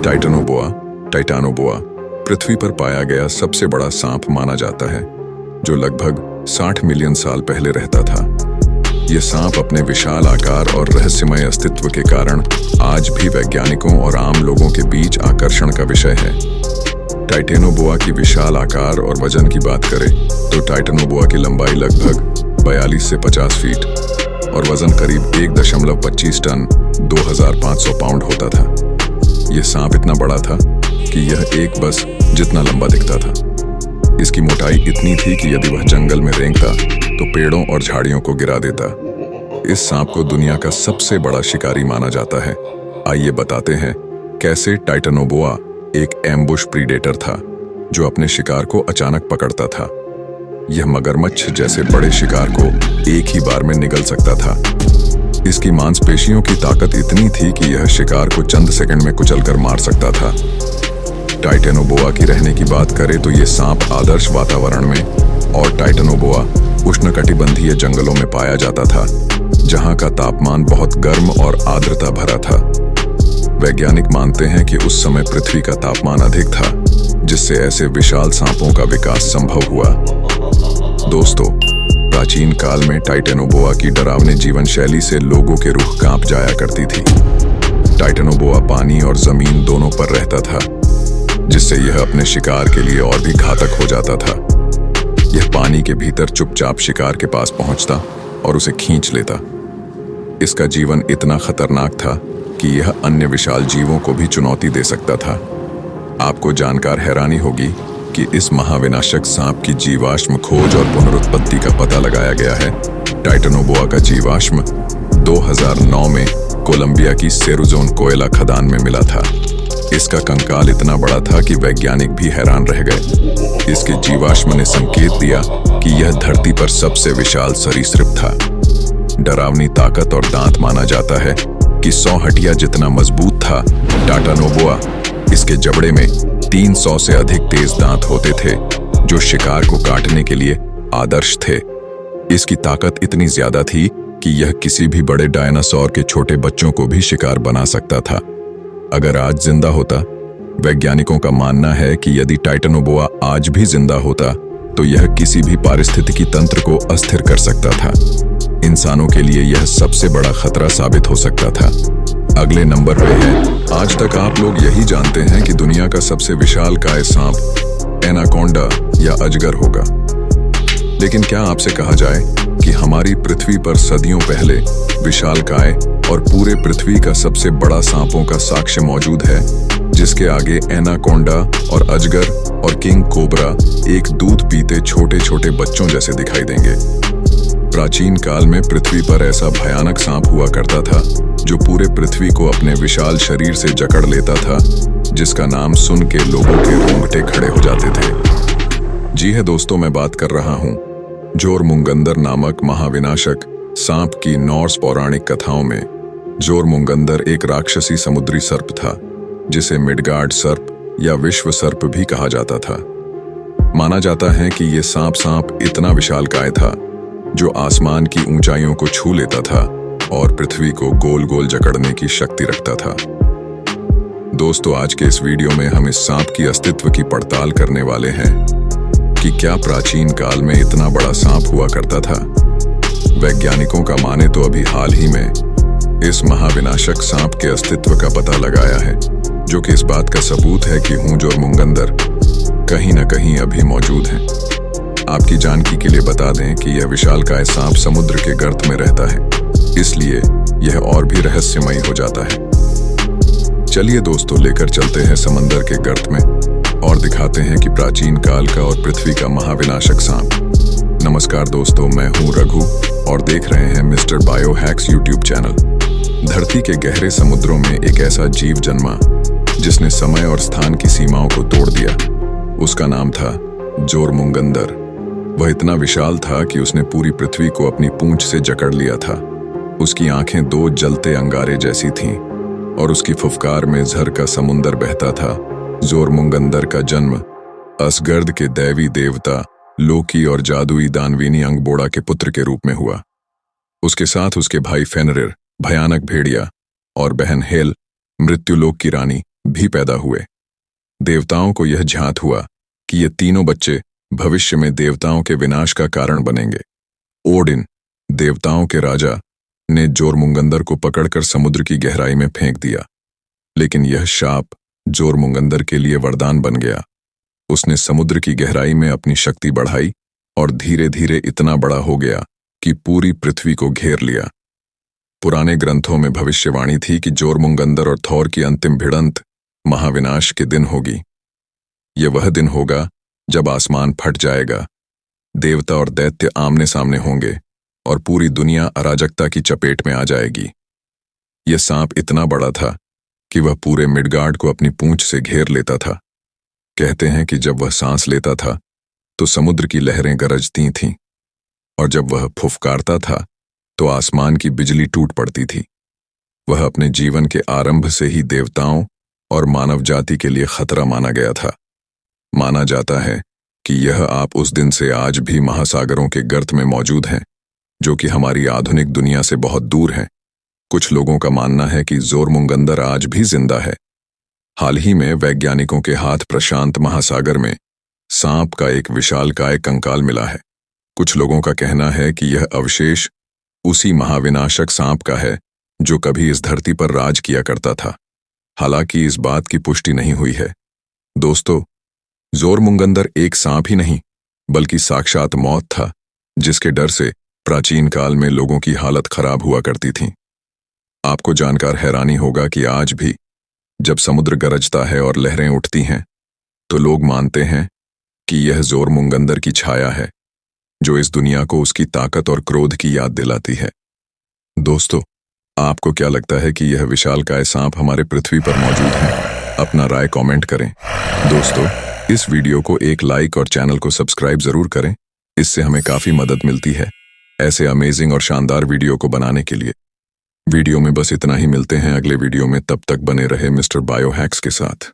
टाइटानोबोआ पृथ्वी पर पाया गया सबसे बड़ा सांप माना जाता है, जो लगभग 60 मिलियन साल पहले रहता था। यह सांप अपने विशाल आकार और रहस्यमय अस्तित्व के कारण आज भी वैज्ञानिकों और आम लोगों के बीच आकर्षण का विषय है। टाइटेनोबोआ की विशाल आकार और वजन की बात करें तो टाइटेनोबोआ की लंबाई लगभग 42 से 50 फीट और वजन करीब 1.25 टन 2500 पाउंड होता था। यह सांप इतना बड़ा था कि यह एक बस जितना लंबा दिखता था। इसकी मोटाई इतनी थी कि यदि वह जंगल में रेंगता तो पेड़ों और झाड़ियों को गिरा देता। इस सांप को दुनिया का सबसे बड़ा शिकारी माना जाता है। आइए बताते हैं कैसे टाइटेनोबोआ एक एम्बुश प्रीडेटर था, जो अपने शिकार को अचानक पकड़ता था। यह मगरमच्छ जैसे बड़े शिकार को एक ही बार में निगल सकता था। इसकी मांसपेशियों की ताकत इतनी थी कि यह शिकार को चंद सेकंड में कुचलकर मार सकता था। टाइटेनोबोआ की रहने की बात करें तो यह सांप आदर्श वातावरण में और टाइटेनोबोआ उष्णकटिबंधीय जंगलों में पाया जाता था, जहां का तापमान बहुत गर्म और आर्द्रता भरा था। वैज्ञानिक मानते हैं कि उस समय पृथ्वी का तापमान अधिक था, जिससे ऐसे विशाल सांपों का विकास संभव हुआ। दोस्तों, प्राचीन काल में टाइटेनोबोआ की डरावनी जीवन शैली से लोगों के रूह कांप जाया करती थी। टाइटेनोबोआ पानी और जमीन दोनों पर रहता था, जिससे यह अपने शिकार के लिए और भी घातक हो जाता था। यह पानी के भीतर चुपचाप शिकार के पास पहुंचता और उसे खींच लेता। इसका जीवन इतना खतरनाक था कि यह अन्य विशाल जीवों को भी चुनौती दे सकता था। आपको जानकर हैरानी होगी कि इस महाविनाशक सांप की जीवाश्म खोज और पुनरुत्पत्ति का पता लगाया गया है। टाइटेनोबोआ का जीवाश्म 2009 में कोलंबिया की सेरुजोन कोयला खदान में मिला था। इसका कंकाल इतना बड़ा था कि वैज्ञानिक भी हैरान रह गए। इसके जीवाश्म ने संकेत दिया कि यह धरती पर सबसे विशाल सरीसृप था। डरावनी ताकत और दांत माना जाता है कि 100 हड्डियां जितना मजबूत था। टाइटेनोबोआ इसके जबड़े में 300 से अधिक तेज दांत होते थे, जो शिकार को काटने के लिए आदर्श थे। इसकी ताकत इतनी ज्यादा थी कि यह किसी भी बड़े डायनासोर के छोटे बच्चों को भी शिकार बना सकता था। अगर आज जिंदा होता, वैज्ञानिकों का मानना है कि यदि टाइटेनोबोआ आज भी जिंदा होता तो यह किसी भी पारिस्थितिकी तंत्र को अस्थिर कर सकता था। इंसानों के लिए यह सबसे बड़ा खतरा साबित हो सकता था। अगले नंबर पे है, आज तक आप लोग यही जानते हैं कि दुनिया का सबसे विशालकाय सांप एनाकोंडा या अजगर होगा। लेकिन क्या आपसे कहा जाए कि हमारी पृथ्वी पर सदियों पहले विशालकाय और पूरे पृथ्वी का सबसे बड़ा सांपों का साक्ष्य मौजूद है, जिसके आगे एनाकोंडा और अजगर और किंग कोबरा एक दूध पीते छोटे छोटे बच्चों जैसे दिखाई देंगे। प्राचीन काल में पृथ्वी पर ऐसा भयानक सांप हुआ करता था, जो पूरे पृथ्वी को अपने विशाल शरीर से जकड़ लेता था, जिसका नाम सुन के लोगों के रोंगटे खड़े हो जाते थे। जी है दोस्तों, मैं बात कर रहा हूँ जोरमुंगंदर नामक महाविनाशक सांप की। नॉर्स पौराणिक कथाओं में जोरमुंगंदर एक राक्षसी समुद्री सर्प था, जिसे मिडगार्ड सर्प या विश्व सर्प भी कहा जाता था। माना जाता है कि यह सांप इतना विशालकाय था, जो आसमान की ऊंचाइयों को छू लेता था और पृथ्वी को गोल गोल जकड़ने की शक्ति रखता था। दोस्तों, आज के इस वीडियो में हम इस सांप की अस्तित्व की पड़ताल करने वाले हैं कि क्या प्राचीन काल में इतना बड़ा सांप हुआ करता था। वैज्ञानिकों का माने तो अभी हाल ही में इस महाविनाशक सांप के अस्तित्व का पता लगाया है, जो कि इस बात का सबूत है कि जोरमुंगंदर कहीं न कहीं अभी मौजूद है। आपकी जानकारी के लिए बता दें कि यह विशालकाय सांप समुद्र के गर्त में रहता है, इसलिए यह और भी रहस्यमयी हो जाता है। चलिए दोस्तों, लेकर चलते हैं समंदर के गर्त में और दिखाते हैं कि प्राचीन काल का और पृथ्वी का महाविनाशक सांप। नमस्कार दोस्तों, मैं हूं रघु और देख रहे हैं मिस्टर बायोहैक्स यूट्यूब चैनल। धरती के गहरे समुद्रों में एक ऐसा जीव जन्मा जिसने समय और स्थान की सीमाओं को तोड़ दिया। उसका नाम था जोरमुंगंदर। वह इतना विशाल था कि उसने पूरी पृथ्वी को अपनी पूंछ से जकड़ लिया था। उसकी आंखें 2 जलते अंगारे जैसी थीं और उसकी फुफकार में झर का समुंदर बहता था। जोरमुंगंदर का जन्म असगर्द के दैवी देवता लोकी और जादुई दानवीनी अंगबोड़ा के पुत्र के रूप में हुआ। उसके साथ उसके भाई फेनरिर भयानक भेड़िया और बहन हेल मृत्युलोक की रानी भी पैदा हुए। देवताओं को यह झांत हुआ कि ये तीनों बच्चे भविष्य में देवताओं के विनाश का कारण बनेंगे। ओडिन, देवताओं के राजा, ने जोरमुंगंदर को पकड़कर समुद्र की गहराई में फेंक दिया, लेकिन यह शाप जोरमुंगंदर के लिए वरदान बन गया। उसने समुद्र की गहराई में अपनी शक्ति बढ़ाई और धीरे धीरे इतना बड़ा हो गया कि पूरी पृथ्वी को घेर लिया। पुराने ग्रंथों में भविष्यवाणी थी कि जोरमुंगंदर और थोर की अंतिम भिड़ंत महाविनाश के दिन होगी। यह वह दिन होगा जब आसमान फट जाएगा, देवता और दैत्य आमने सामने होंगे और पूरी दुनिया अराजकता की चपेट में आ जाएगी। यह सांप इतना बड़ा था कि वह पूरे मिडगार्ड को अपनी पूंछ से घेर लेता था। कहते हैं कि जब वह सांस लेता था तो समुद्र की लहरें गरजती थीं, और जब वह फुफकारता था तो आसमान की बिजली टूट पड़ती थी। वह अपने जीवन के आरंभ से ही देवताओं और मानव जाति के लिए खतरा माना गया था। माना जाता है कि यह आप उस दिन से आज भी महासागरों के गर्त में मौजूद हैं, जो कि हमारी आधुनिक दुनिया से बहुत दूर हैं। कुछ लोगों का मानना है कि जोरमुंगंदर आज भी जिंदा है। हाल ही में वैज्ञानिकों के हाथ प्रशांत महासागर में सांप का एक विशालकाय कंकाल मिला है। कुछ लोगों का कहना है कि यह अवशेष उसी महाविनाशक सांप का है जो कभी इस धरती पर राज किया करता था। हालांकि इस बात की पुष्टि नहीं हुई है। दोस्तों, जोरमुंगंदर एक सांप ही नहीं बल्कि साक्षात मौत था, जिसके डर से प्राचीन काल में लोगों की हालत खराब हुआ करती थी। आपको जानकर हैरानी होगा कि आज भी जब समुद्र गरजता है और लहरें उठती हैं तो लोग मानते हैं कि यह जोरमुंगंदर की छाया है, जो इस दुनिया को उसकी ताकत और क्रोध की याद दिलाती है। दोस्तों, आपको क्या लगता है कि यह विशालकाय सांप हमारे पृथ्वी पर मौजूद है? अपना राय कमेंट करें। दोस्तों, इस वीडियो को एक लाइक और चैनल को सब्सक्राइब जरूर करें, इससे हमें काफ़ी मदद मिलती है ऐसे अमेजिंग और शानदार वीडियो को बनाने के लिए। वीडियो में बस इतना ही, मिलते हैं अगले वीडियो में। तब तक बने रहे मिस्टर बायोहैक्स के साथ।